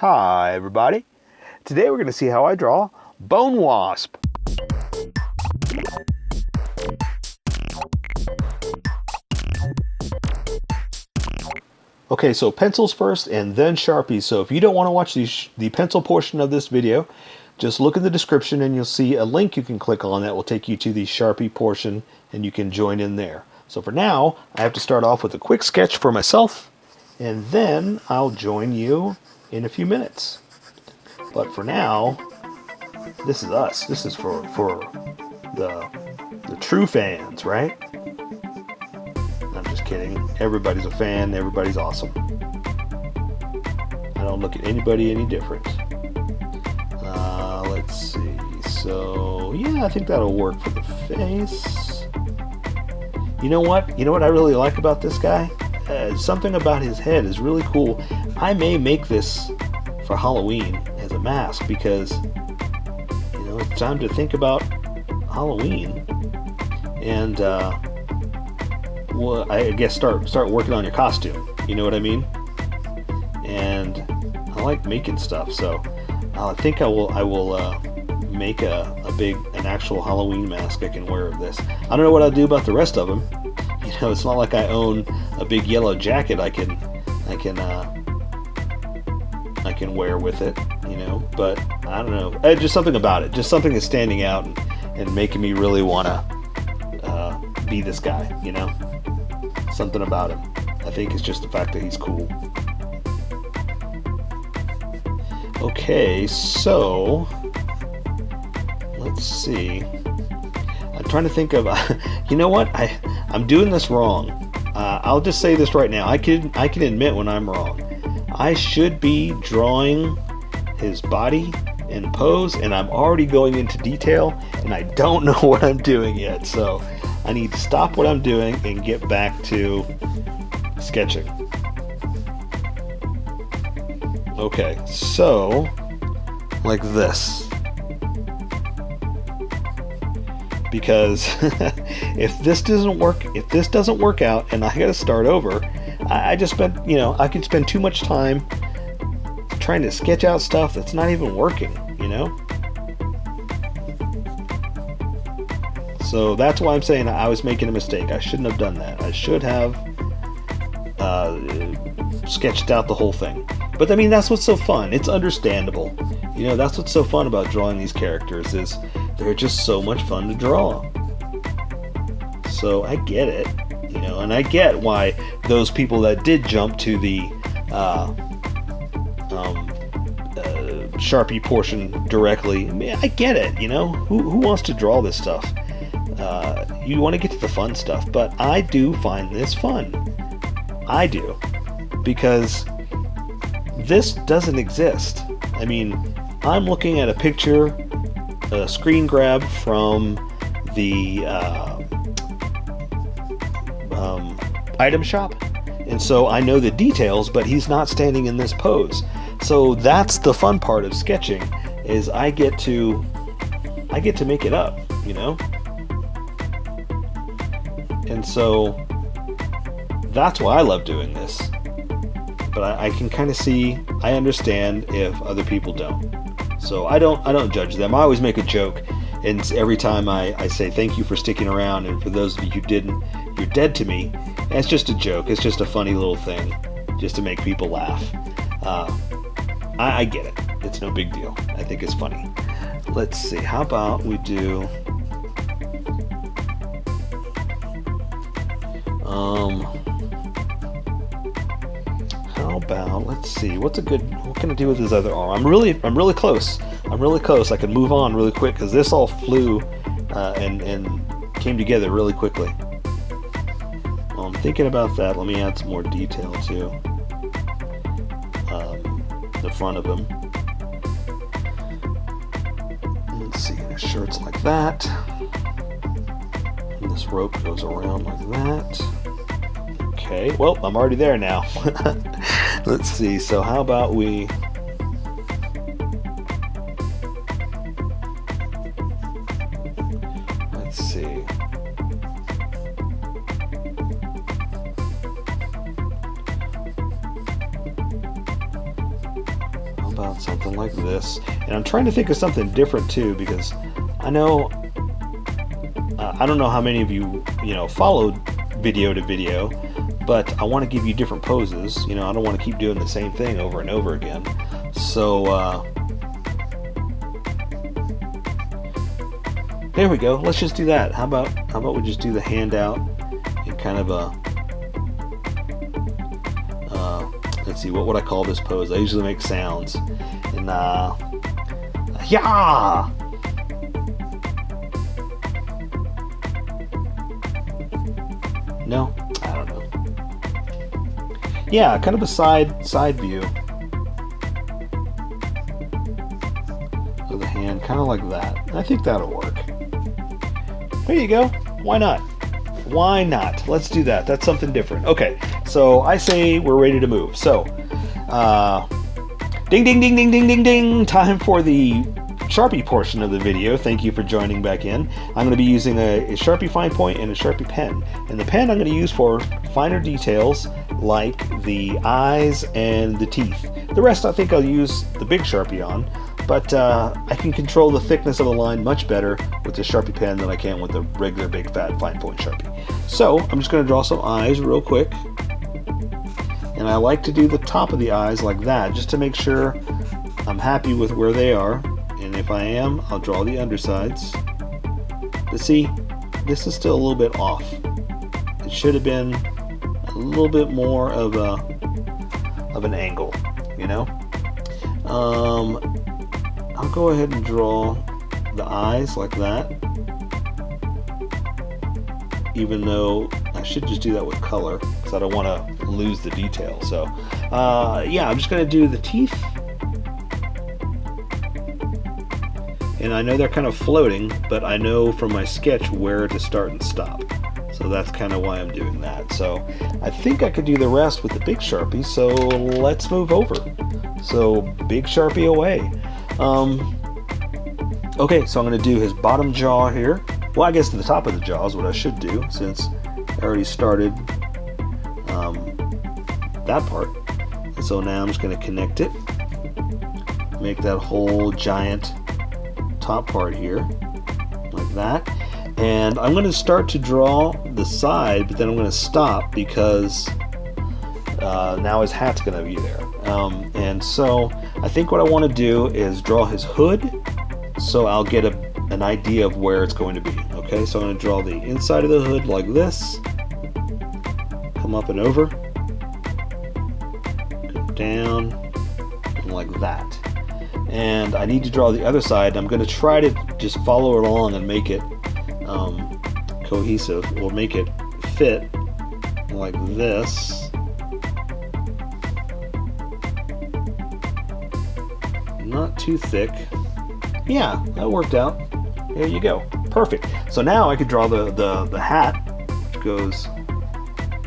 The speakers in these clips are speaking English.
Hi everybody. Today we're going to see how I draw Bone Wasp. Okay, so pencils first and then Sharpies. So if you don't want to watch the pencil portion of this video, just look in the description and you'll see a link you can click on that will take you to the Sharpie portion and you can join in there. So for now, I have to start off with a quick sketch for myself and then I'll join you in a few minutes. But for now, this is us. This is for the true fans, right? I'm just kidding. Everybody's a fan. Everybody's awesome. I don't look at anybody any different. Let's see. So yeah, I think that'll work for the face. You know what? You know what I really like about this guy? Something about his head is really cool. I may make this for Halloween as a mask because it's time to think about Halloween and well, I guess start working on your costume. You know what I mean? And I like making stuff, so I think I will make an actual Halloween mask I can wear of this. I don't know what I'll do about the rest of them. It's not like I own a big yellow jacket I can wear with it, but I don't know. Just something about it. Just something that's standing out and making me really want to be this guy, Something about him. I think it's just the fact that he's cool. Okay, so let's see. I'm trying to think of, you know what? I'm doing this wrong. I'll just say this right now. I can admit when I'm wrong. I should be drawing his body and pose, and I'm already going into detail, and I don't know what I'm doing yet. So I need to stop what I'm doing and get back to sketching. Okay, so like this. Because if this doesn't work out and I gotta start over, I just spent, I could spend too much time trying to sketch out stuff that's not even working, So that's why I'm saying I was making a mistake. I shouldn't have done that. I should have sketched out the whole thing. But I mean, that's what's so fun. It's understandable. That's what's so fun about drawing these characters is they're just so much fun to draw. So I get it, and I get why those people that did jump to the Sharpie portion directly, I get it, who wants to draw this stuff? You want to get to the fun stuff, but I do find this fun. I do, because this doesn't exist. I mean, I'm looking at a picture, a screen grab from the item shop, and so I know the details, but he's not standing in this pose. So that's the fun part of sketching, is I get to make it up, and so that's why I love doing this. But I can kind of see, I understand if other people don't. So I don't judge them. I always make a joke, and every time I say thank you for sticking around, and for those of you who didn't, you're dead to me. And it's just a joke. It's just a funny little thing, just to make people laugh. I get it. It's no big deal. I think it's funny. Let's see. How about we do? How about, let's see, what can I do with his other arm? I'm really close. I can move on really quick because this all flew and came together really quickly. Well, I'm thinking about that. Let me add some more detail to the front of him. Let's see, his shirt's like that. And this rope goes around like that. Okay, well, I'm already there now. Let's see, so how about we... Let's see. How about something like this? And I'm trying to think of something different too, because I know I don't know how many of you followed video to video, but I want to give you different poses. I don't want to keep doing the same thing over and over again. So there we go. Let's just do that. How about we just do the hand out in kind of a let's see, what would I call this pose? I usually make sounds. And yeah. No, I don't know. Yeah, kind of a side view of the hand, kind of like that. I think that'll work. There you go. Why not? Why not? Let's do that. That's something different. Okay, so I say we're ready to move. So, ding, ding, ding, ding, ding, ding, ding. Time for the Sharpie portion of the video. Thank you for joining back in. I'm going to be using a Sharpie fine point and a Sharpie pen. And the pen I'm going to use for finer details like the eyes and the teeth. The rest I think I'll use the big Sharpie on, but I can control the thickness of the line much better with the Sharpie pen than I can with the regular big fat fine point Sharpie. So I'm just going to draw some eyes real quick. And I like to do the top of the eyes like that, just to make sure I'm happy with where they are. And if I am, I'll draw the undersides. But see, this is still a little bit off. It should have been a little bit more of an angle, I'll go ahead and draw the eyes like that, even though I should just do that with color because I don't want to lose the detail. So yeah, I'm just going to do the teeth. And I know they're kind of floating, but I know from my sketch where to start and stop. So that's kind of why I'm doing that. So I think I could do the rest with the big Sharpie, so let's move over. So big Sharpie away. Okay, so I'm going to do his bottom jaw here. Well, I guess the top of the jaw is what I should do, since I already started that part. And so now I'm just going to connect it. Make that whole giant top part here like that, and I'm going to start to draw the side, but then I'm going to stop because now his hat's going to be there, and so I think what I want to do is draw his hood so I'll get an idea of where it's going to be. Okay, so I'm going to draw the inside of the hood like this, come up and over, go down, and like that. And I need to draw the other side. I'm going to try to just follow it along and make it cohesive, or make it fit like this. Not too thick. Yeah, that worked out. There you go. Perfect. So now I could draw the hat, which goes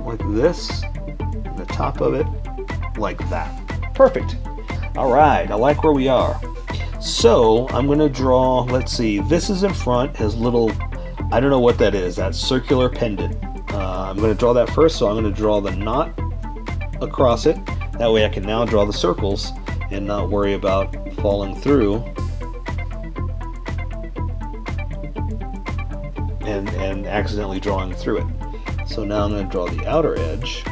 like this, and the top of it like that. Perfect. Alright, I like where we are. So I'm going to draw, let's see, this is in front, his little, I don't know what that is, that circular pendant. I'm going to draw that first, so I'm going to draw the knot across it. That way I can now draw the circles and not worry about falling through and accidentally drawing through it. So now I'm going to draw the outer edge.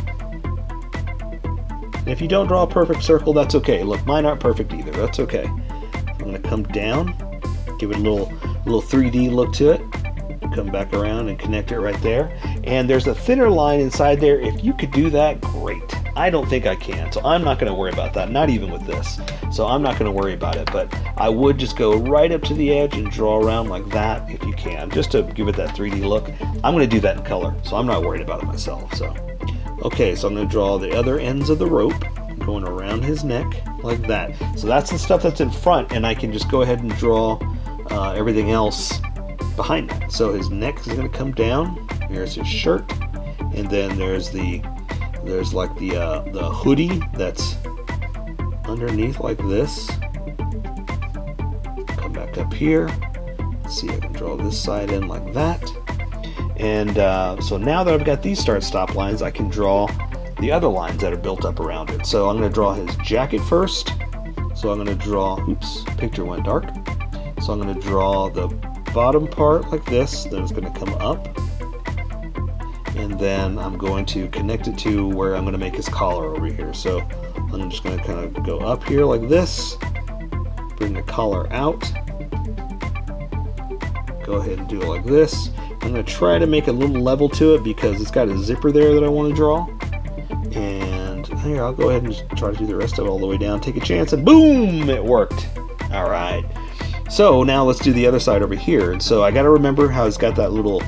And if you don't draw a perfect circle, that's okay. Look, mine aren't perfect either. That's okay. I'm going to come down, give it a little 3D look to it, come back around and connect it right there. And there's a thinner line inside there. If you could do that, great. I don't think I can, so I'm not going to worry about that, not even with this. So I'm not going to worry about it, but I would just go right up to the edge and draw around like that if you can, just to give it that 3D look. I'm going to do that in color, so I'm not worried about it myself. So, okay, so I'm going to draw the other ends of the rope going around his neck like that. So that's the stuff that's in front, and I can just go ahead and draw everything else behind that. So his neck is going to come down. There's his shirt, and then there's like the hoodie that's underneath like this. Come back up here. Let's see, I can draw this side in like that. And so now that I've got these start-stop lines, I can draw the other lines that are built up around it. So I'm going to draw his jacket first. So I'm going to draw, oops, picture went dark. So I'm going to draw the bottom part like this, then it's going to come up. And then I'm going to connect it to where I'm going to make his collar over here. So I'm just going to kind of go up here like this, bring the collar out, go ahead and do it like this. I'm going to try to make a little level to it because it's got a zipper there that I want to draw. And here, I'll go ahead and just try to do the rest of it all the way down. Take a chance, and boom, it worked. All right. So now let's do the other side over here. And so I got to remember how it's got that little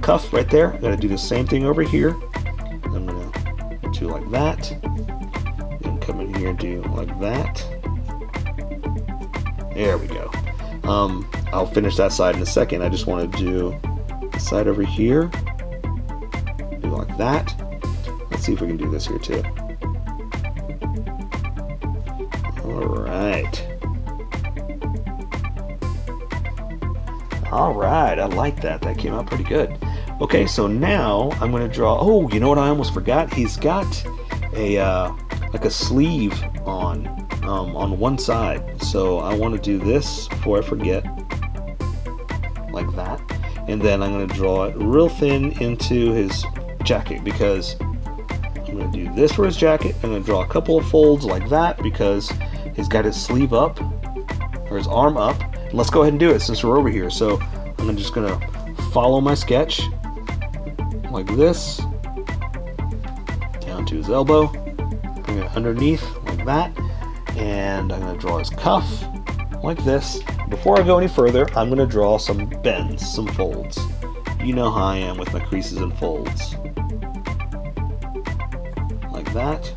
cuff right there. I got to do the same thing over here. I'm going to do like that. Then come in here and do like that. There we go. I'll finish that side in a second. I just want to do the side over here. Do like that. Let's see if we can do this here too. Alright. Alright, I like that. That came out pretty good. Okay, so now I'm going to draw... Oh, you know what I almost forgot? He's got a like a sleeve on one side. So I want to do this before I forget. Like that. And then I'm going to draw it real thin into his jacket because I'm going to do this for his jacket. I'm going to draw a couple of folds like that because he's got his sleeve up, or his arm up. Let's go ahead and do it since we're over here. So I'm just going to follow my sketch like this, down to his elbow, bring it underneath like that, and I'm going to draw his cuff like this. Before I go any further, I'm going to draw some bends, some folds. You know how I am with my creases and folds. Like that.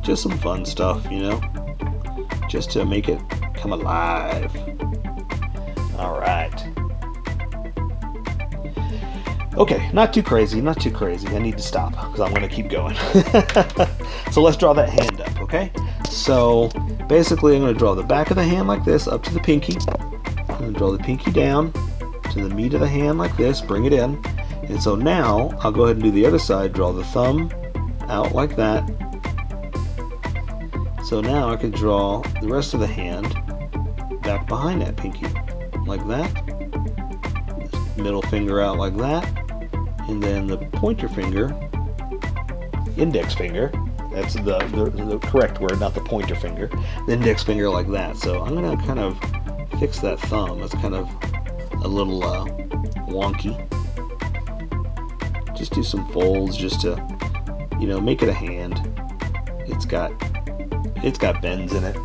Just some fun stuff, you know, just to make it come alive. Alright. Okay, not too crazy, not too crazy. I need to stop because I'm going to keep going. So let's draw that hand up, okay? So basically I'm going to draw the back of the hand like this up to the pinky. I'm going to draw the pinky down to the meat of the hand like this, bring it in. And so now I'll go ahead and do the other side, draw the thumb out like that. So now I could draw the rest of the hand back behind that pinky, like that. Middle finger out like that. And then the pointer finger, index finger, that's the correct word, not the pointer finger. The index finger like that. So I'm going to kind of fix that thumb. It's kind of a little wonky. Just do some folds just to, you know, make it a hand. It's got bends in it.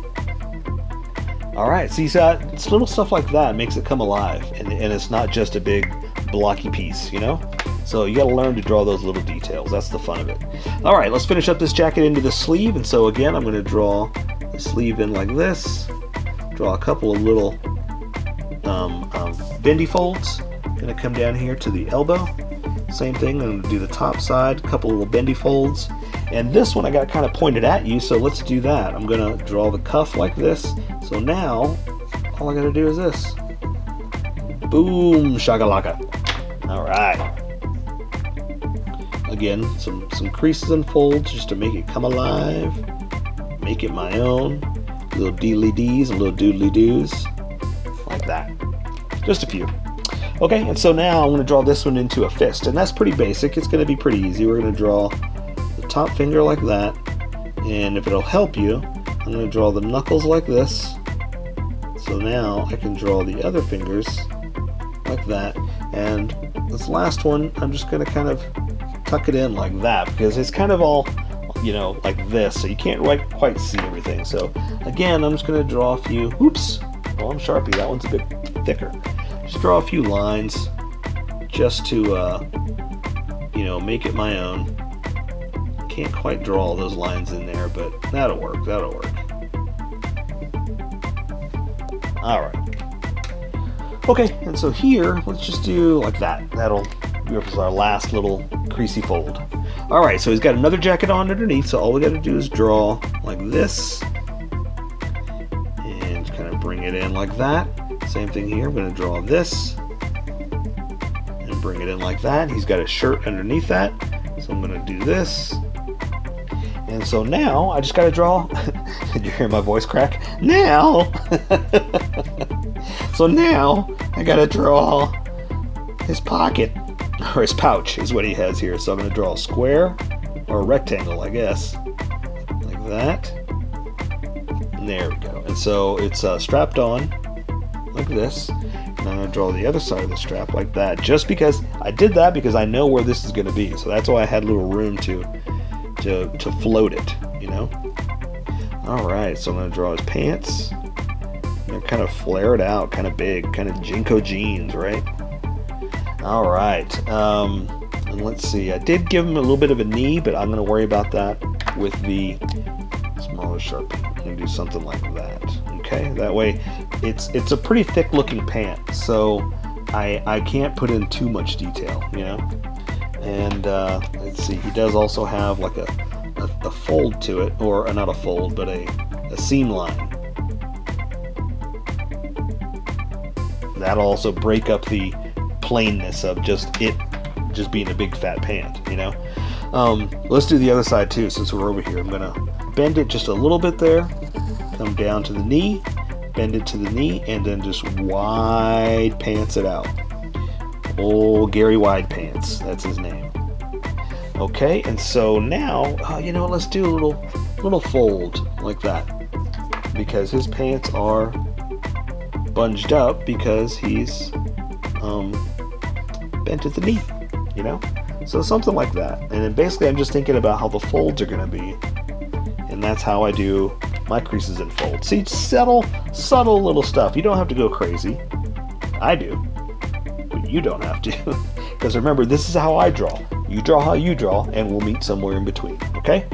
Alright, see, so it's little stuff like that makes it come alive, and it's not just a big blocky piece, you know? So you gotta learn to draw those little details. That's the fun of it. Alright, let's finish up this jacket into the sleeve, and so again, I'm gonna draw the sleeve in like this, draw a couple of little bendy folds, gonna come down here to the elbow, same thing, I'm gonna do the top side, a couple little bendy folds. And this one I got kind of pointed at you, so let's do that. I'm going to draw the cuff like this. So now, all I got to do is this. Boom, shakalaka. All right. Again, some creases and folds just to make it come alive. Make it my own. Little deedly dees and little doodly doos. Like that. Just a few. Okay, and so now I'm going to draw this one into a fist. And that's pretty basic. It's going to be pretty easy. We're going to draw top finger like that, and if it'll help you, I'm going to draw the knuckles like this. So now I can draw the other fingers like that, and this last one I'm just going to kind of tuck it in like that because it's kind of all, you know, like this, so you can't quite see everything. So again, I'm just going to draw a few, oops, oh, I'm Sharpie, that one's a bit thicker. Just draw a few lines just to you know, make it my own. Can't quite draw all those lines in there, but that'll work. Alright. Okay, and so here, let's just do like that. That'll give us our last little creasy fold. Alright, so he's got another jacket on underneath, so all we got to do is draw like this. And kind of bring it in like that. Same thing here, I'm going to draw this. And bring it in like that. He's got a shirt underneath that, so I'm going to do this. And so now I just got to draw. Did you hear my voice crack? Now! So now I got to draw his pocket, or his pouch is what he has here. So I'm going to draw a square, or a rectangle, I guess, like that. And there we go. And so it's strapped on like this. And I'm going to draw the other side of the strap like that, just because I did that because I know where this is going to be. So that's why I had a little room to float it, you know. Alright, so I'm going to draw his pants. And kind of flare it out, kind of big, kind of Jinko jeans, right? Alright, and let's see. I did give him a little bit of a knee, but I'm going to worry about that with the smaller Sharpie. I'm going to do something like that. Okay, that way it's a pretty thick looking pant, so I can't put in too much detail, you know. And let's see, he does also have like a fold to it, or not a fold, but a seam line. That'll also break up the plainness of just being a big fat pant, you know. Let's do the other side too, since we're over here. I'm gonna bend it just a little bit there, come down to the knee, bend it to the knee, and then just wide pants it out. Old Gary Wide Pants, that's his name. Okay, and so now, you know, let's do a little fold like that, because his pants are bunged up because he's bent at the knee, you know. So something like that. And then basically I'm just thinking about how the folds are going to be, and that's how I do my creases and folds. See, subtle little stuff. You don't have to go crazy. I do, but you don't have to. Because remember, this is how I draw. You draw how you draw, and we'll meet somewhere in between, okay?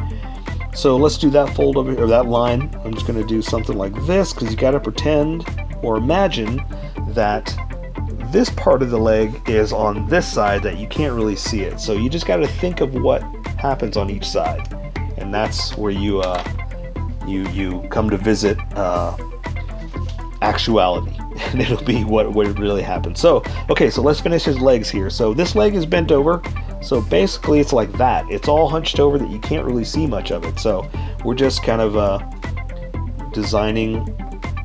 So let's do that fold over here, or that line. I'm just going to do something like this, because you got to pretend or imagine that this part of the leg is on this side that you can't really see it. So you just got to think of what happens on each side, and that's where you come to visit actuality, and it'll be what really happens. So okay, so let's finish his legs here. So this leg is bent over, so basically it's like that. It's all hunched over that you can't really see much of it. So we're just kind of designing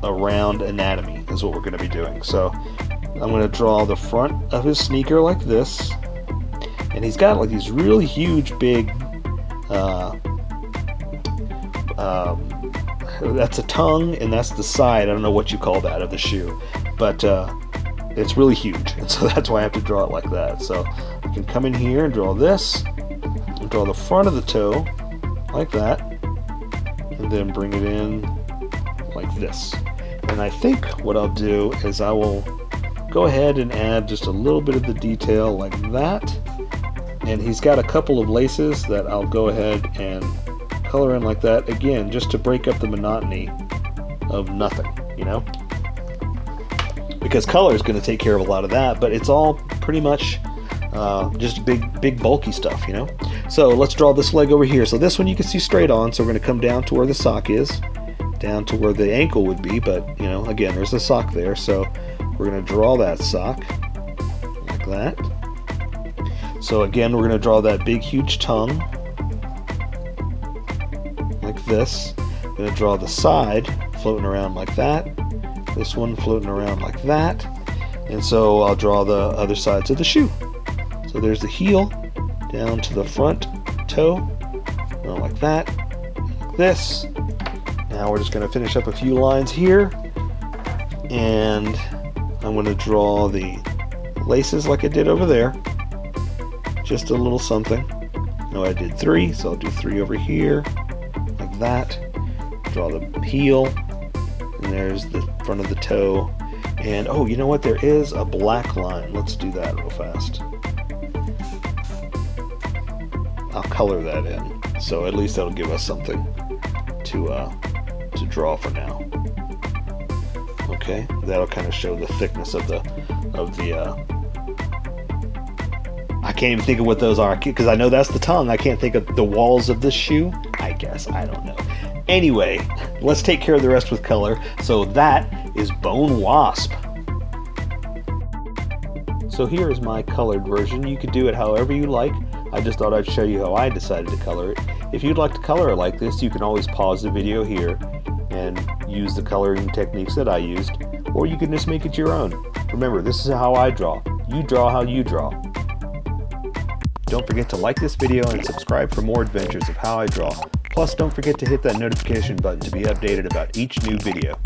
around anatomy is what we're going to be doing. So I'm going to draw the front of his sneaker like this, and he's got like these really huge big that's a tongue, and that's the side. I don't know what you call that of the shoe, but it's really huge, and so that's why I have to draw it like that. So I can come in here and draw this, and draw the front of the toe like that, and then bring it in like this. And I think what I'll do is I will go ahead and add just a little bit of the detail like that. And he's got a couple of laces that I'll go ahead and color in like that, again, just to break up the monotony of nothing, you know? Because color is going to take care of a lot of that, but it's all pretty much just big bulky stuff, you know? So let's draw this leg over here. So this one you can see straight on, so we're going to come down to where the sock is, down to where the ankle would be, but, you know, again, there's a sock there, so we're going to draw that sock like that. So again, we're going to draw that big huge tongue like this. I'm going to draw the side floating around like that, this one floating around like that, and so I'll draw the other sides of the shoe. So there's the heel down to the front toe, like that, like this. Now we're just going to finish up a few lines here, and I'm going to draw the laces like I did over there, just a little something. No, I did 3, so I'll do 3 over here, like that. Draw the heel, and there's the front of the toe. And oh, you know what? There is a black line. Let's do that real fast. I'll color that in, so at least that'll give us something to draw for now. Okay, that'll kind of show the thickness of the I can't even think of what those are, because I know that's the tongue. I can't think of the walls of this shoe, I guess. I don't know. Anyway, let's take care of the rest with color. So that is Bone Wasp. So here is my colored version. You could do it however you like. I just thought I'd show you how I decided to color it. If you'd like to color like this, you can always pause the video here and use the coloring techniques that I used, or you can just make it your own. Remember, this is how I draw. You draw how you draw. Don't forget to like this video and subscribe for more adventures of how I draw. Plus, don't forget to hit that notification button to be updated about each new video.